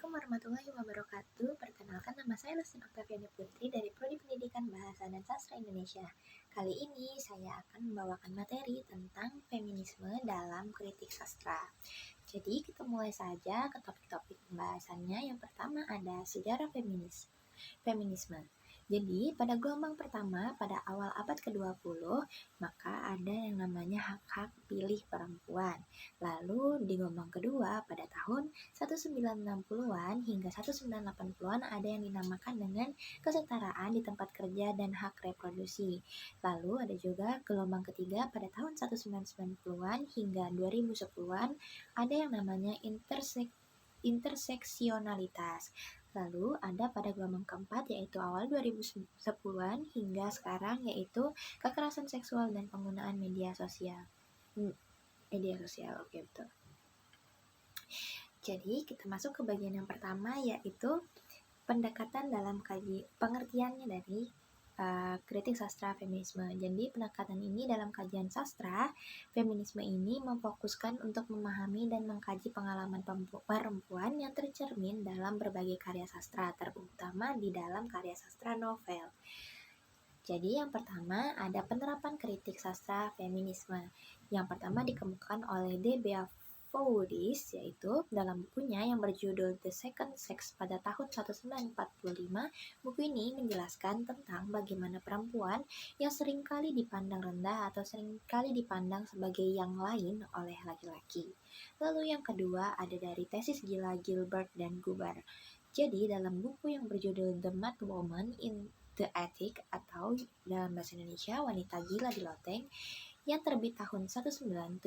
Assalamualaikum warahmatullahi wabarakatuh. Perkenalkan, nama saya Lustin Oktaviani Putri dari Prodi Pendidikan Bahasa dan Sastra Indonesia. Kali ini saya akan membawakan materi tentang feminisme dalam kritik sastra. Jadi kita mulai saja ke topik-topik pembahasannya. Yang pertama ada sejarah feminisme. Jadi pada gelombang pertama pada awal abad ke-20, maka ada yang namanya hak-hak pilih perempuan. Lalu di gelombang kedua pada tahun 1960-an hingga 1980-an ada yang dinamakan dengan kesetaraan di tempat kerja dan hak reproduksi. Lalu ada juga gelombang ketiga pada tahun 1990-an hingga 2010-an ada yang namanya interseksionalitas. Lalu ada pada gelombang keempat yaitu awal 2010-an hingga sekarang yaitu kekerasan seksual dan penggunaan media sosial. Oke, betul. Jadi kita masuk ke bagian yang pertama yaitu pendekatan dalam pengertiannya dari kritik sastra feminisme. Jadi pendekatan ini dalam kajian sastra feminisme ini memfokuskan untuk memahami dan mengkaji pengalaman perempuan yang tercermin dalam berbagai karya sastra, terutama di dalam karya sastra novel. Jadi yang pertama ada penerapan kritik sastra feminisme. Yang pertama dikemukakan oleh D. Beaufort, yaitu dalam bukunya yang berjudul The Second Sex pada tahun 1945. Buku ini menjelaskan tentang bagaimana perempuan yang seringkali dipandang rendah atau seringkali dipandang sebagai yang lain oleh laki-laki. Lalu yang kedua ada dari tesis Gilbert dan Gubar. Jadi dalam buku yang berjudul The Mad Woman in the Attic atau dalam bahasa Indonesia Wanita Gila di Loteng yang terbit tahun 1979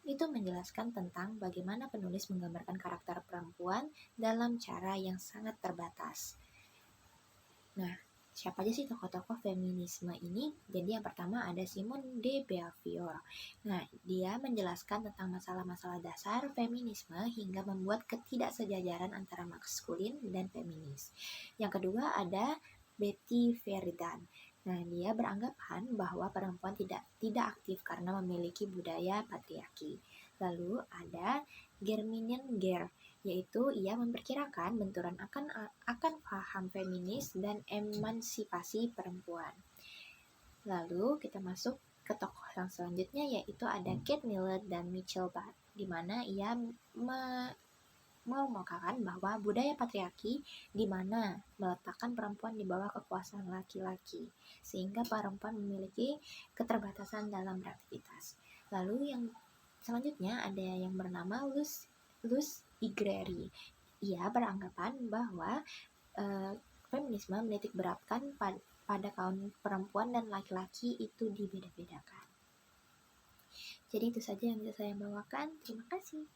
itu menjelaskan tentang bagaimana penulis menggambarkan karakter perempuan dalam cara yang sangat terbatas. Nah, siapa aja sih tokoh-tokoh feminisme ini? Jadi yang pertama ada Simone de Beauvoir. Nah, dia menjelaskan tentang masalah-masalah dasar feminisme hingga membuat ketidaksejajaran antara maskulin dan feminis. Yang kedua ada Betty Friedan. Nah, dia beranggapan bahwa perempuan tidak aktif karena memiliki budaya patriarki. Lalu ada Germinal Gare, yaitu ia memperkirakan benturan akan paham feminis dan emansipasi perempuan. Lalu kita masuk ke tokoh yang selanjutnya yaitu ada Kate Miller dan Mitchell Budd, di mana ia mengemukakan bahwa budaya patriarki di mana meletakkan perempuan di bawah kekuasaan laki-laki sehingga perempuan memiliki keterbatasan dalam beraktivitas. Lalu yang selanjutnya ada yang bernama Luce Iguieri. Ia beranggapan bahwa feminisme menitik beratkan pada kaum perempuan dan laki-laki itu dibeda-bedakan. Jadi itu saja yang bisa saya bawakan. Terima kasih.